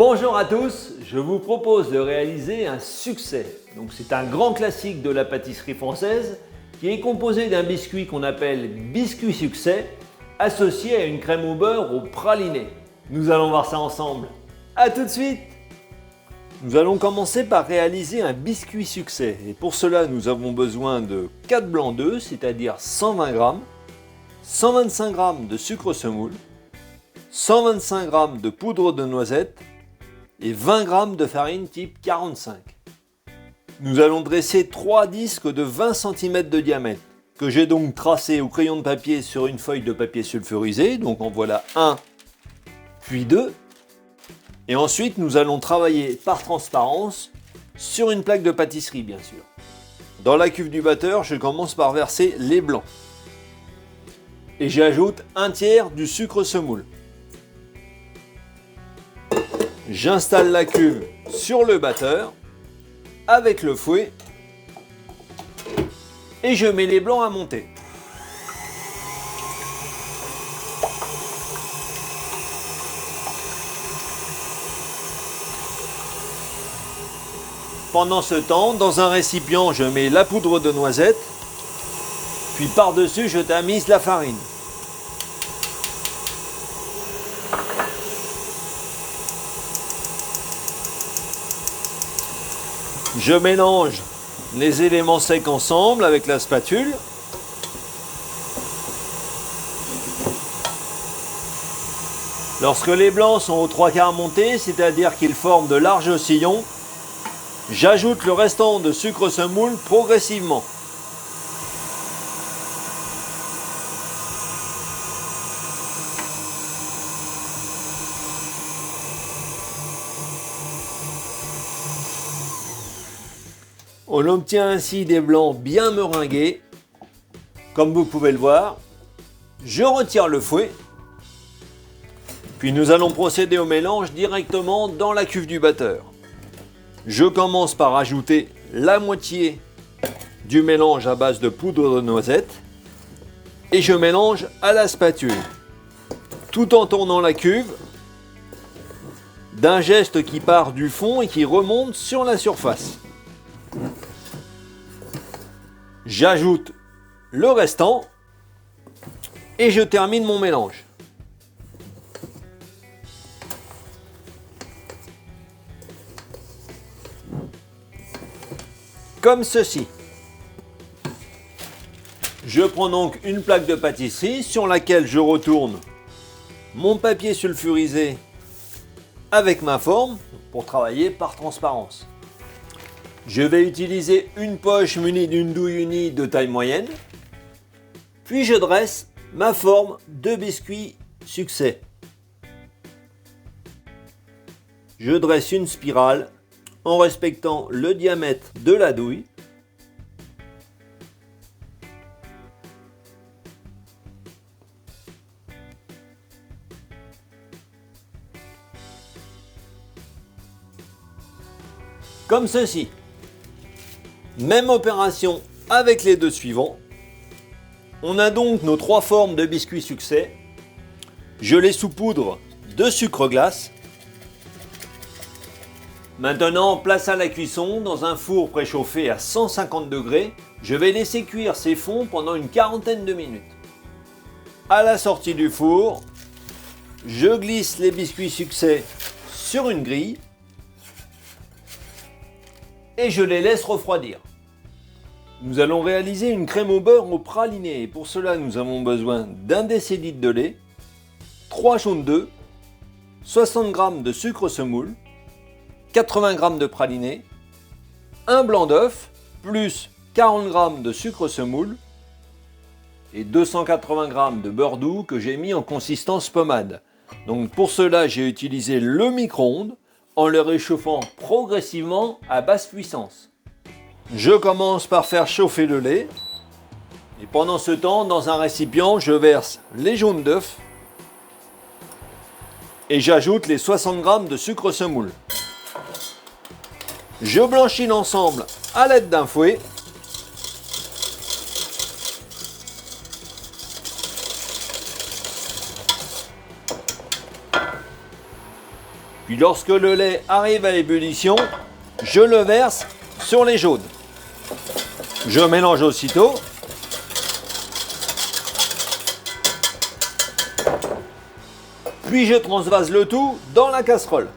Bonjour à tous, je vous propose de réaliser un succès. Donc c'est un grand classique de la pâtisserie française qui est composé d'un biscuit qu'on appelle biscuit succès associé à une crème au beurre au praliné. Nous allons voir ça ensemble. A tout de suite! Nous allons commencer par réaliser un biscuit succès et pour cela nous avons besoin de 4 blancs d'œufs, c'est-à-dire 120 g, 125 g de sucre semoule, 125 g de poudre de noisette et 20 g de farine type 45. Nous allons dresser 3 disques de 20 cm de diamètre que j'ai donc tracés au crayon de papier sur une feuille de papier sulfurisé. Donc en voilà un, puis deux. Et ensuite nous allons travailler par transparence sur une plaque de pâtisserie bien sûr. Dans la cuve du batteur, je commence par verser les blancs. Et j'ajoute un tiers du sucre semoule. J'installe la cuve sur le batteur avec le fouet et je mets les blancs à monter. Pendant ce temps, dans un récipient, je mets la poudre de noisette, puis par-dessus, je tamise la farine. Je mélange les éléments secs ensemble avec la spatule. Lorsque les blancs sont aux 3/4 montés, c'est-à-dire qu'ils forment de larges sillons, j'ajoute le restant de sucre semoule progressivement. On obtient ainsi des blancs bien meringués, comme vous pouvez le voir. Je retire le fouet, puis nous allons procéder au mélange directement dans la cuve du batteur. Je commence par ajouter la moitié du mélange à base de poudre de noisette et je mélange à la spatule, tout en tournant la cuve d'un geste qui part du fond et qui remonte sur la surface. J'ajoute le restant et je termine mon mélange. Comme ceci. Je prends donc une plaque de pâtisserie sur laquelle je retourne mon papier sulfurisé avec ma forme pour travailler par transparence. Je vais utiliser une poche munie d'une douille unie de taille moyenne. Puis je dresse ma forme de biscuit succès. Je dresse une spirale en respectant le diamètre de la douille. Comme ceci. Même opération avec les deux suivants. On a donc nos 3 formes de biscuits succès. Je les saupoudre de sucre glace. Maintenant, place à la cuisson dans un four préchauffé à 150 degrés. Je vais laisser cuire ces fonds pendant une quarantaine de minutes. À la sortie du four, je glisse les biscuits succès sur une grille et je les laisse refroidir. Nous allons réaliser une crème au beurre au praliné et pour cela nous avons besoin d'un décilitre de lait, 3 jaunes d'œufs, 60 g de sucre semoule, 80 g de praliné, un blanc d'œuf, plus 40 g de sucre semoule et 280 g de beurre doux que j'ai mis en consistance pommade. Donc pour cela j'ai utilisé le micro-ondes en le réchauffant progressivement à basse puissance. Je commence par faire chauffer le lait et pendant ce temps, dans un récipient, je verse les jaunes d'œufs et j'ajoute les 60 g de sucre semoule. Je blanchis l'ensemble à l'aide d'un fouet. Puis lorsque le lait arrive à ébullition, je le verse sur les jaunes. Je mélange aussitôt. Puis je transvase le tout dans la casserole.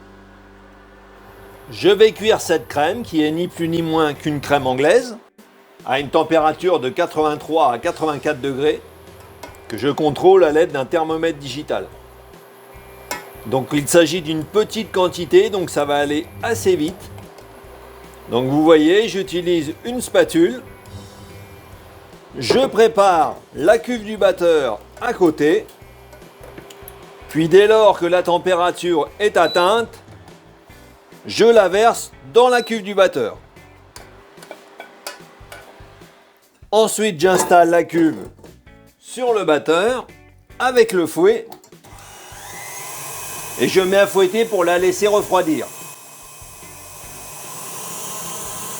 Je vais cuire cette crème qui est ni plus ni moins qu'une crème anglaise à une température de 83 à 84 degrés que je contrôle à l'aide d'un thermomètre digital. Donc il s'agit d'une petite quantité, donc ça va aller assez vite. Donc vous voyez, j'utilise une spatule. Je prépare la cuve du batteur à côté. Puis dès lors que la température est atteinte, je la verse dans la cuve du batteur. Ensuite, j'installe la cuve sur le batteur avec le fouet et je mets à fouetter pour la laisser refroidir.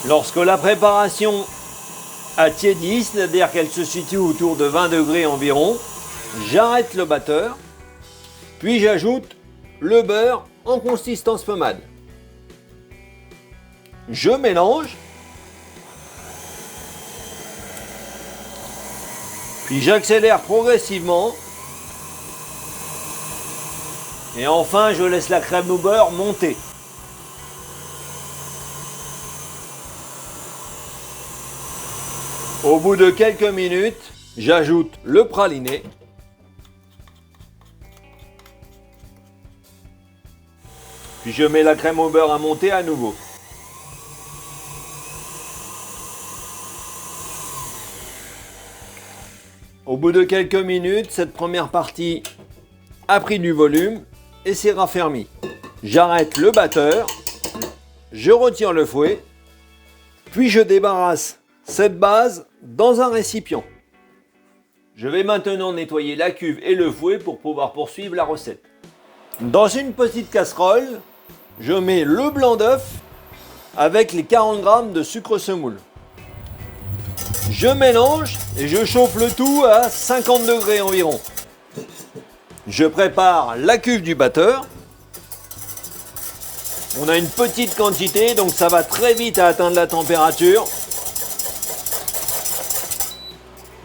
Lorsque la préparation a tiédi, c'est-à-dire qu'elle se situe autour de 20 degrés environ, j'arrête le batteur, puis j'ajoute le beurre en consistance pommade. Je mélange, puis j'accélère progressivement. Et enfin, je laisse la crème au beurre monter. Au bout de quelques minutes, j'ajoute le praliné. Puis je mets la crème au beurre à monter à nouveau. Au bout de quelques minutes, cette première partie a pris du volume et s'est raffermie. J'arrête le batteur, je retire le fouet, puis je débarrasse cette base dans un récipient. Je vais maintenant nettoyer la cuve et le fouet pour pouvoir poursuivre la recette. Dans une petite casserole, je mets le blanc d'œuf avec les 40 g de sucre semoule. Je mélange et je chauffe le tout à 50 degrés environ. Je prépare la cuve du batteur. On a une petite quantité, donc ça va très vite à atteindre la température.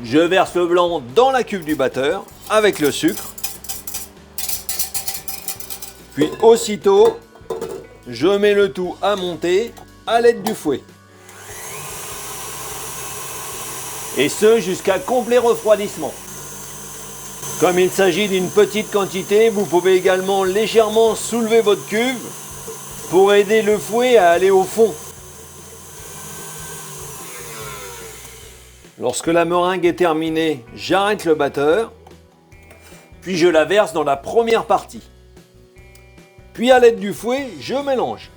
Je verse le blanc dans la cuve du batteur avec le sucre. Puis aussitôt, je mets le tout à monter à l'aide du fouet. Et ce jusqu'à complet refroidissement. Comme il s'agit d'une petite quantité, vous pouvez également légèrement soulever votre cuve pour aider le fouet à aller au fond. Lorsque la meringue est terminée, j'arrête le batteur, puis je la verse dans la première partie. Puis à l'aide du fouet, je mélange.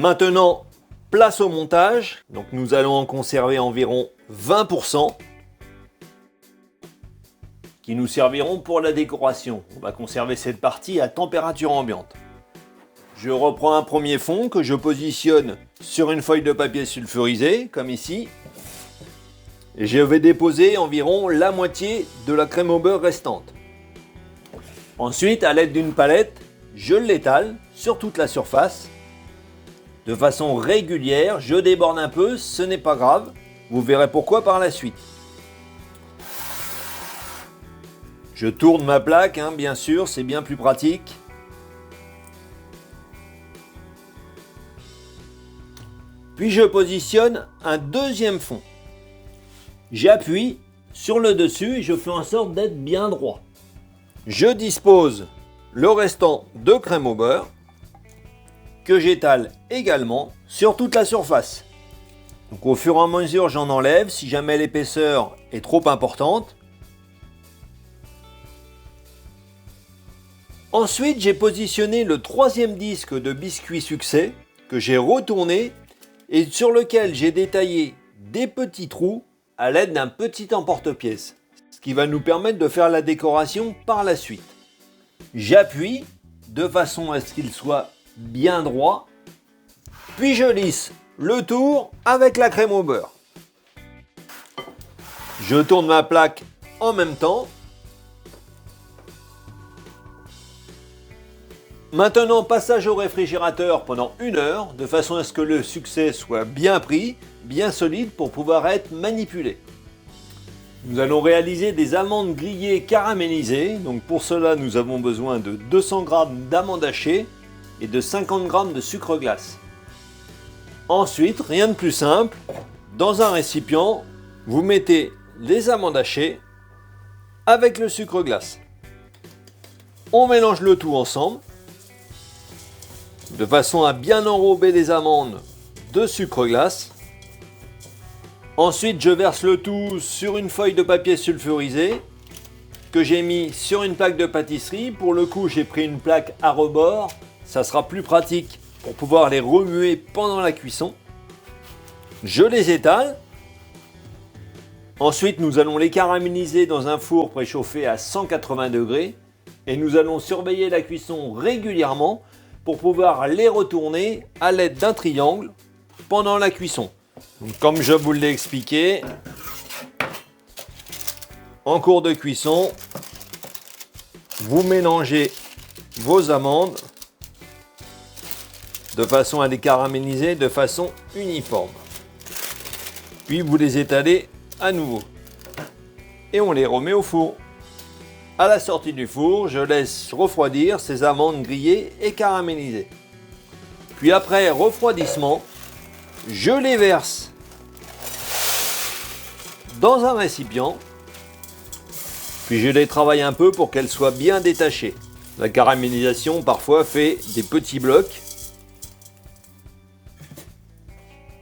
Maintenant, place au montage. Donc nous allons en conserver environ 20% qui nous serviront pour la décoration. On va conserver cette partie à température ambiante. Je reprends un premier fond que je positionne sur une feuille de papier sulfurisé, comme ici. Et je vais déposer environ la moitié de la crème au beurre restante. Ensuite, à l'aide d'une palette, je l'étale sur toute la surface. De façon régulière, je déborde un peu, ce n'est pas grave. Vous verrez pourquoi par la suite. Je tourne ma plaque, bien sûr, c'est bien plus pratique. Puis je positionne un deuxième fond. J'appuie sur le dessus et je fais en sorte d'être bien droit. Je dispose le restant de crème au beurre que j'étale également sur toute la surface. Donc au fur et à mesure, j'en enlève si jamais l'épaisseur est trop importante. Ensuite, j'ai positionné le troisième disque de biscuit succès que j'ai retourné et sur lequel j'ai détaillé des petits trous à l'aide d'un petit emporte-pièce, ce qui va nous permettre de faire la décoration par la suite. J'appuie de façon à ce qu'il soit bien droit Puis je lisse le tour avec la crème au beurre. Je tourne ma plaque en même temps. Maintenant, passage au réfrigérateur pendant 1 heure, de façon à ce que le succès soit bien pris, bien solide pour pouvoir être manipulé. Nous allons réaliser des amandes grillées caramélisées. Donc pour cela, nous avons besoin de 200 g d'amandes hachées et de 50 g de sucre glace. Ensuite, rien de plus simple, dans un récipient, vous mettez les amandes hachées avec le sucre glace. On mélange le tout ensemble, de façon à bien enrober les amandes de sucre glace. Ensuite, je verse le tout sur une feuille de papier sulfurisé que j'ai mis sur une plaque de pâtisserie. Pour le coup, j'ai pris une plaque à rebord. Ça sera plus pratique pour pouvoir les remuer pendant la cuisson. Je les étale. Ensuite, nous allons les caraméliser dans un four préchauffé à 180 degrés et nous allons surveiller la cuisson régulièrement pour pouvoir les retourner à l'aide d'un triangle pendant la cuisson. Donc, comme je vous l'ai expliqué, en cours de cuisson, vous mélangez vos amandes de façon à les caraméliser de façon uniforme. Puis vous les étalez à nouveau et on les remet au four. À la sortie du four, je laisse refroidir ces amandes grillées et caramélisées. Puis après refroidissement, je les verse dans un récipient. Puis je les travaille un peu pour qu'elles soient bien détachées. La caramélisation parfois fait des petits blocs.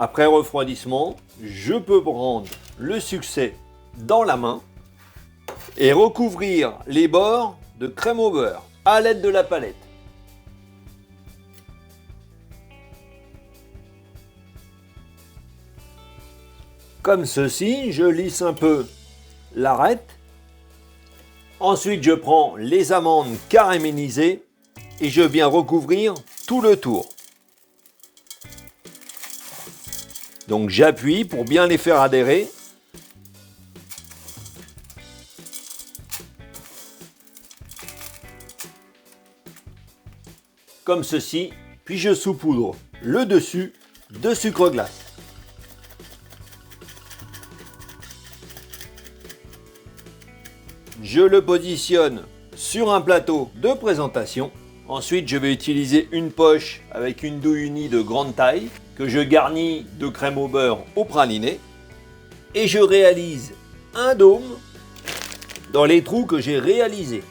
Après refroidissement, je peux prendre le succès dans la main et recouvrir les bords de crème au beurre à l'aide de la palette. Comme ceci, je lisse un peu l'arête. Ensuite, je prends les amandes caramélisées et je viens recouvrir tout le tour. Donc j'appuie pour bien les faire adhérer. Comme ceci, puis je saupoudre le dessus de sucre glace. Je le positionne sur un plateau de présentation. Ensuite, je vais utiliser une poche avec une douille unie de grande taille que je garnis de crème au beurre au praliné. Et je réalise un dôme dans les trous que j'ai réalisés.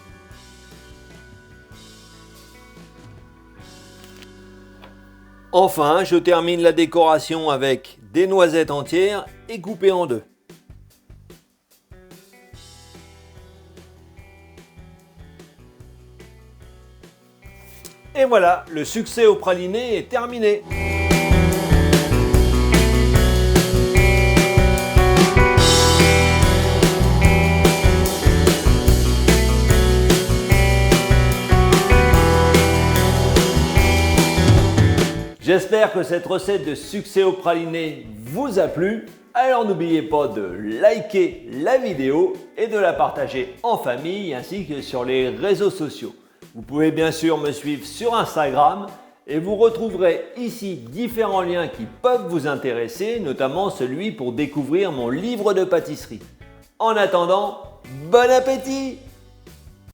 Enfin, je termine la décoration avec des noisettes entières et coupées en deux. Et voilà, le succès au praliné est terminé. J'espère que cette recette de succès au praliné vous a plu. Alors n'oubliez pas de liker la vidéo et de la partager en famille ainsi que sur les réseaux sociaux. Vous pouvez bien sûr me suivre sur Instagram et vous retrouverez ici différents liens qui peuvent vous intéresser, notamment celui pour découvrir mon livre de pâtisserie. En attendant, bon appétit!